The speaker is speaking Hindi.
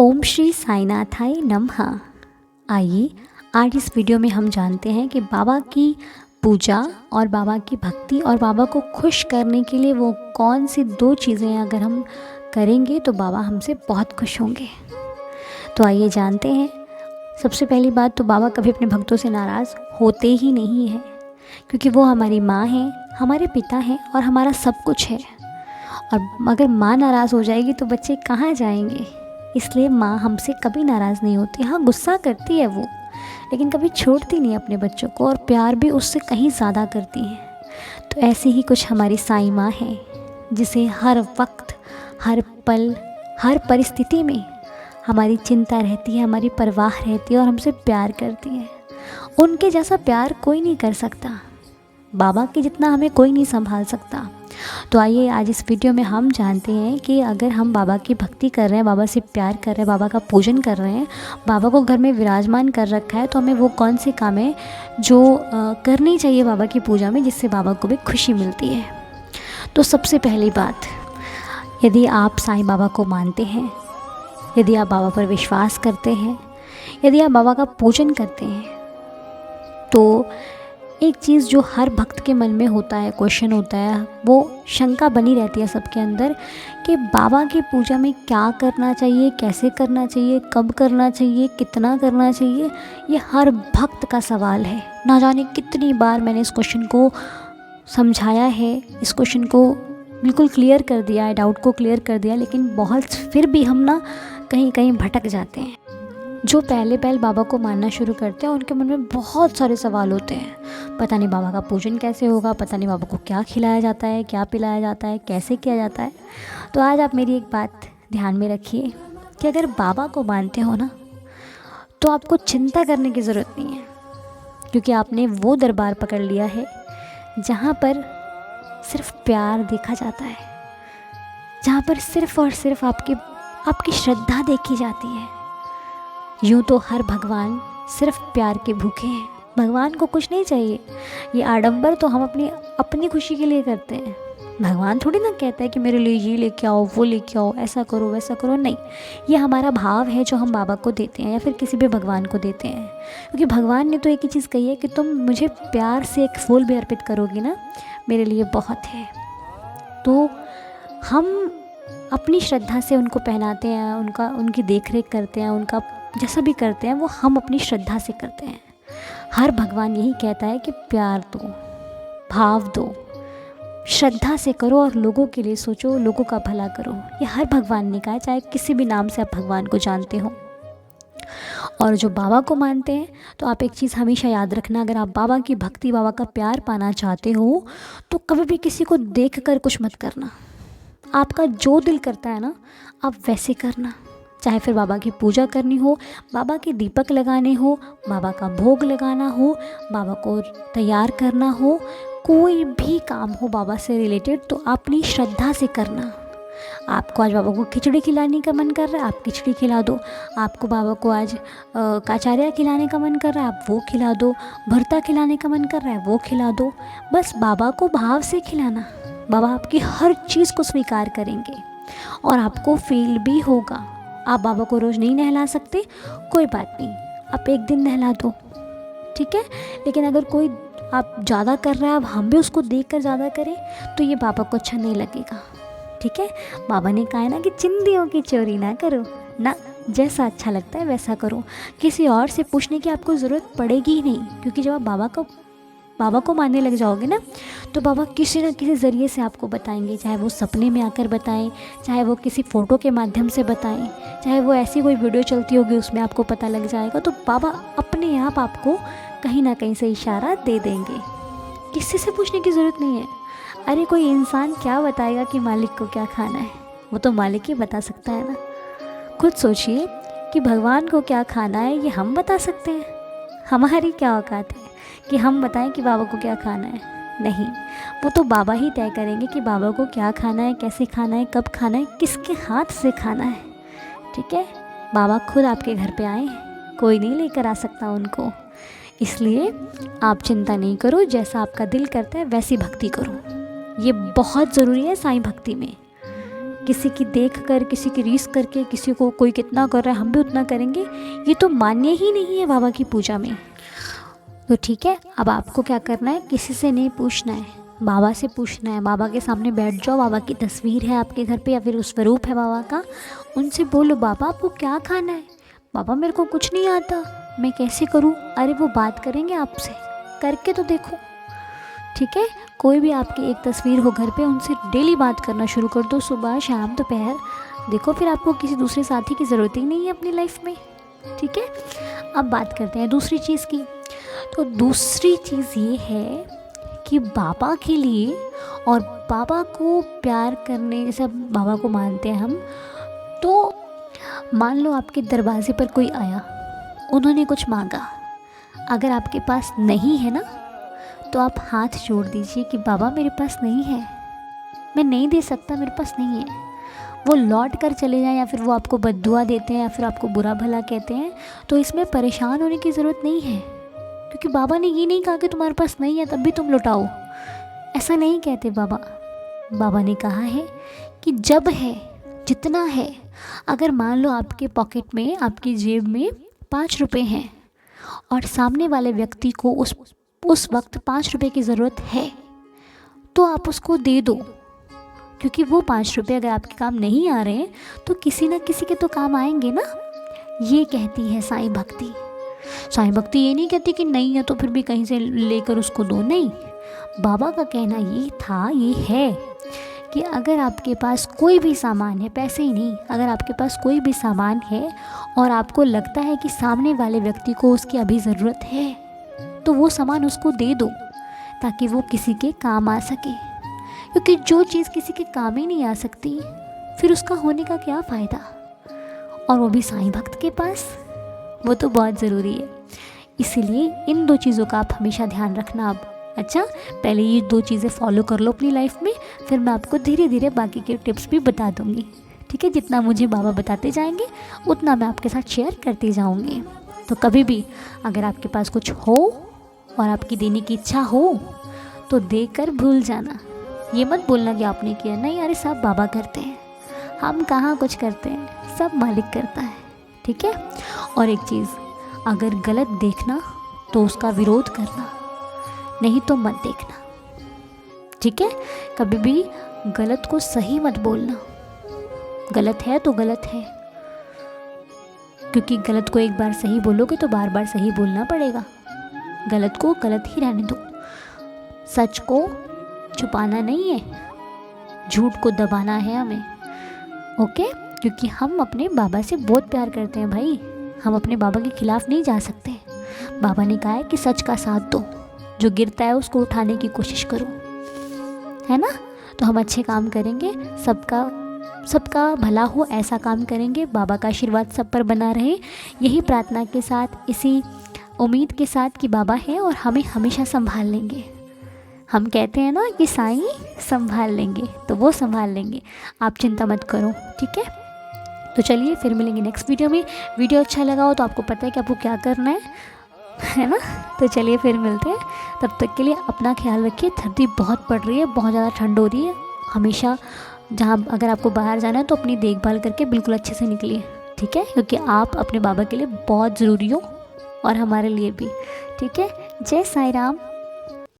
ओम श्री साईनाथाय नमः। आइए आज इस वीडियो में हम जानते हैं कि बाबा की पूजा और बाबा की भक्ति और बाबा को खुश करने के लिए वो कौन सी दो चीज़ें अगर हम करेंगे तो बाबा हमसे बहुत खुश होंगे। तो आइए जानते हैं। सबसे पहली बात तो बाबा कभी अपने भक्तों से नाराज़ होते ही नहीं हैं, क्योंकि वो हमारी माँ हैं, हमारे पिता हैं और हमारा सब कुछ है। और अगर माँ नाराज़ हो जाएगी तो बच्चे कहाँ जाएंगे। इसलिए माँ हमसे कभी नाराज़ नहीं होती। हाँ, गुस्सा करती है वो, लेकिन कभी छोड़ती नहीं अपने बच्चों को, और प्यार भी उससे कहीं ज़्यादा करती है। तो ऐसे ही कुछ हमारी साईं माँ है, जिसे हर वक्त, हर पल, हर परिस्थिति में हमारी चिंता रहती है, हमारी परवाह रहती है और हमसे प्यार करती है। उनके जैसा प्यार कोई नहीं कर सकता, बाबा के जितना हमें कोई नहीं संभाल सकता। तो आइए आज इस वीडियो में हम जानते हैं कि अगर हम बाबा की भक्ति कर रहे हैं, बाबा से प्यार कर रहे हैं, बाबा का पूजन कर रहे हैं, बाबा को घर में विराजमान कर रखा है, तो हमें वो कौन से काम है जो करनी चाहिए बाबा की पूजा में, जिससे बाबा को भी खुशी मिलती है। तो सबसे पहली बात, यदि आप साईं बाबा को मानते हैं, यदि आप बाबा पर विश्वास करते हैं, यदि आप बाबा का पूजन करते हैं, तो एक चीज़ जो हर भक्त के मन में होता है, क्वेश्चन होता है, वो शंका बनी रहती है सबके अंदर कि बाबा की पूजा में क्या करना चाहिए, कैसे करना चाहिए, कब करना चाहिए, कितना करना चाहिए। ये हर भक्त का सवाल है। ना जाने कितनी बार मैंने इस क्वेश्चन को समझाया है, इस क्वेश्चन को बिल्कुल क्लियर कर दिया है, डाउट को क्लियर कर दिया, लेकिन बहुत फिर भी हम ना कहीं कहीं भटक जाते हैं। जो पहले बाबा को मानना शुरू करते हैं, उनके मन में बहुत सारे सवाल होते हैं। पता नहीं बाबा का पूजन कैसे होगा, पता नहीं बाबा को क्या खिलाया जाता है, क्या पिलाया जाता है, कैसे किया जाता है। तो आज आप मेरी एक बात ध्यान में रखिए कि अगर बाबा को मानते हो ना, तो आपको चिंता करने की ज़रूरत नहीं है, क्योंकि आपने वो दरबार पकड़ लिया है जहाँ पर सिर्फ प्यार देखा जाता है, जहाँ पर सिर्फ और सिर्फ आपकी श्रद्धा देखी जाती है। यूँ तो हर भगवान सिर्फ प्यार के भूखे हैं, भगवान को कुछ नहीं चाहिए। ये आडंबर तो हम अपनी खुशी के लिए करते हैं। भगवान थोड़ी ना कहता है कि मेरे लिए ये लेके आओ, वो लेके आओ, ऐसा करो, वैसा करो। नहीं, ये हमारा भाव है जो हम बाबा को देते हैं या फिर किसी भी भगवान को देते हैं। क्योंकि भगवान ने तो एक ही चीज़ कही है कि तुम मुझे प्यार से एक फूल भी अर्पित करोगी ना, मेरे लिए बहुत है। तो हम अपनी श्रद्धा से उनको पहनाते हैं, उनकी देख रेख करते हैं, उनका जैसा भी करते हैं वो हम अपनी श्रद्धा से करते हैं। हर भगवान यही कहता है कि प्यार दो, भाव दो, श्रद्धा से करो और लोगों के लिए सोचो, लोगों का भला करो। ये हर भगवान ने कहा है, चाहे किसी भी नाम से आप भगवान को जानते हो। और जो बाबा को मानते हैं, तो आप एक चीज़ हमेशा याद रखना, अगर आप बाबा की भक्ति, बाबा का प्यार पाना चाहते हो, तो कभी भी किसी को देख कर कुछ मत करना। आपका जो दिल करता है ना, आप वैसे करना। चाहे फिर बाबा की पूजा करनी हो, बाबा के दीपक लगाने हो, बाबा का भोग लगाना हो, बाबा को तैयार करना हो, कोई भी काम हो बाबा से रिलेटेड, तो अपनी श्रद्धा से करना। आपको आज बाबा को खिचड़ी खिलाने का मन कर रहा है, आप खिचड़ी खिला दो। आपको बाबा को आज काचारिया खिलाने का मन कर रहा है, आप वो खिला दो। भरता खिलाने का मन कर रहा है, वो खिला दो। बस बाबा को भाव से खिलाना। बाबा आपकी हर चीज़ को स्वीकार करेंगे और आपको फील भी होगा। आप बाबा को रोज़ नहीं नहला सकते, कोई बात नहीं, आप एक दिन नहला दो, ठीक है। लेकिन अगर कोई आप ज़्यादा कर रहा है, अब हम भी उसको देखकर ज़्यादा करें, तो ये बाबा को अच्छा नहीं लगेगा, ठीक है। बाबा ने कहा है ना कि चिंदियों की चोरी ना करो ना, जैसा अच्छा लगता है वैसा करो। किसी और से पूछने की आपको ज़रूरत पड़ेगी ही नहीं, क्योंकि जब आप बाबा को मानने लग जाओगे ना, तो बाबा किसी न किसी ज़रिए से आपको बताएंगे। चाहे वो सपने में आकर बताएं, चाहे वो किसी फ़ोटो के माध्यम से बताएं, चाहे वो ऐसी कोई वीडियो चलती होगी उसमें आपको पता लग जाएगा। तो बाबा अपने आप आपको कहीं ना कहीं से इशारा दे देंगे, किसी से पूछने की ज़रूरत नहीं है। अरे कोई इंसान क्या बताएगा कि मालिक को क्या खाना है, वो तो मालिक ही बता सकता है ना। खुद सोचिए कि भगवान को क्या खाना है, ये हम बता सकते हैं? हमारी क्या औकात है कि हम बताएं कि बाबा को क्या खाना है? नहीं, वो तो बाबा ही तय करेंगे कि बाबा को क्या खाना है, कैसे खाना है, कब खाना है, किसके हाथ से खाना है, ठीक है। बाबा खुद आपके घर पे आए हैं, कोई नहीं लेकर आ सकता उनको। इसलिए आप चिंता नहीं करो, जैसा आपका दिल करता है वैसी भक्ति करो। ये बहुत ज़रूरी है साईं भक्ति में, किसी की देख कर, किसी की रीस करके, किसी को कोई कितना कर रहा है हम भी उतना करेंगे, ये तो मान्य ही नहीं है बाबा की पूजा में। तो ठीक है, अब आपको क्या करना है, किसी से नहीं पूछना है, बाबा से पूछना है। बाबा के सामने बैठ जाओ, बाबा की तस्वीर है आपके घर पे या फिर उस स्वरूप है बाबा का, उनसे बोलो बाबा आपको क्या खाना है। बाबा मेरे को कुछ नहीं आता, मैं कैसे करूं। अरे वो बात करेंगे आपसे, करके तो देखो। ठीक है, कोई भी आपकी एक तस्वीर हो घर पे, उनसे डेली बात करना शुरू कर दो, सुबह शाम दोपहर। देखो फिर आपको किसी दूसरे साथी की ज़रूरत ही नहीं है अपनी लाइफ में। ठीक है, अब बात करते हैं दूसरी चीज़ की। तो दूसरी चीज़ ये है कि बाबा के लिए और बाबा को प्यार करने, जैसे बाबा को मानते हैं हम, तो मान लो आपके दरवाजे पर कोई आया, उन्होंने कुछ मांगा, अगर आपके पास नहीं है ना, तो आप हाथ जोड़ दीजिए कि बाबा मेरे पास नहीं है, मैं नहीं दे सकता, मेरे पास नहीं है। वो लौट कर चले जाएं या फिर वो आपको बद्दुआ देते हैं या फिर आपको बुरा भला कहते हैं, तो इसमें परेशान होने की ज़रूरत नहीं है, क्योंकि बाबा ने ये नहीं कहा कि तुम्हारे पास नहीं है तब भी तुम लौटाओ। ऐसा नहीं कहते बाबा। बाबा ने कहा है कि जब है, जितना है। अगर मान लो आपके पॉकेट में, आपकी जेब में 5 रुपये हैं और सामने वाले व्यक्ति को उस वक्त 5 रुपये की ज़रूरत है, तो आप उसको दे दो, क्योंकि वो 5 रुपये अगर आपके काम नहीं आ रहे हैं तो किसी न किसी के तो काम आएंगे ना। ये कहती है साईं भक्ति। साईं भक्ति ये नहीं कहती कि नहीं है तो फिर भी कहीं से लेकर उसको दो, नहीं। बाबा का कहना ये था, ये है कि अगर आपके पास कोई भी सामान है, पैसे ही नहीं, अगर आपके पास कोई भी सामान है और आपको लगता है कि सामने वाले व्यक्ति को उसकी अभी ज़रूरत है, तो वो सामान उसको दे दो ताकि वो किसी के काम आ सके। क्योंकि जो चीज़ किसी के काम ही नहीं आ सकती, फिर उसका होने का क्या फ़ायदा, और वो भी साईं भक्त के पास, वो तो बहुत ज़रूरी है। इसीलिए इन 2 चीज़ों का आप हमेशा ध्यान रखना। अब अच्छा, पहले ये 2 चीज़ें फॉलो कर लो अपनी लाइफ में, फिर मैं आपको धीरे धीरे बाकी के टिप्स भी बता दूँगी। ठीक है, जितना मुझे बाबा बताते जाएंगे उतना मैं आपके साथ शेयर करती जाऊँगी। तो कभी भी अगर आपके पास कुछ हो और आपकी देने की इच्छा हो तो देकर भूल जाना। ये मत बोलना कि आपने किया, नहीं, अरे सब बाबा करते हैं, हम कहाँ कुछ करते हैं, सब मालिक करता है। ठीक है, और एक चीज़, अगर गलत देखना तो उसका विरोध करना, नहीं तो मत देखना। ठीक है, कभी भी गलत को सही मत बोलना, गलत है तो गलत है, क्योंकि गलत को एक बार सही बोलोगे तो बार बार सही बोलना पड़ेगा। गलत को गलत ही रहने दो, सच को छुपाना नहीं है, झूठ को दबाना है हमें। ओके, क्योंकि हम अपने बाबा से बहुत प्यार करते हैं भाई, हम अपने बाबा के खिलाफ नहीं जा सकते। बाबा ने कहा है कि सच का साथ दो, जो गिरता है उसको उठाने की कोशिश करो, है ना। तो हम अच्छे काम करेंगे, सबका भला हो ऐसा काम करेंगे, बाबा का आशीर्वाद सब पर बना रहे, यही प्रार्थना के साथ, इसी उम्मीद के साथ कि बाबा है और हमें हमेशा संभाल लेंगे। हम कहते हैं ना कि साईं संभाल लेंगे, तो वो संभाल लेंगे, आप चिंता मत करो। ठीक है, तो चलिए फिर मिलेंगे नेक्स्ट वीडियो में। वीडियो अच्छा लगा हो तो आपको पता है कि आपको क्या करना है ना। तो चलिए फिर मिलते हैं, तब तक के लिए अपना ख्याल रखिए। ठंडी बहुत पड़ रही है, बहुत ज़्यादा ठंड हो रही है। हमेशा जहाँ अगर आपको बाहर जाना है तो अपनी देखभाल करके बिल्कुल अच्छे से निकलिए। ठीक है, क्योंकि आप अपने बाबा के लिए बहुत ज़रूरी हो और हमारे लिए भी। ठीक है, जय साईं राम।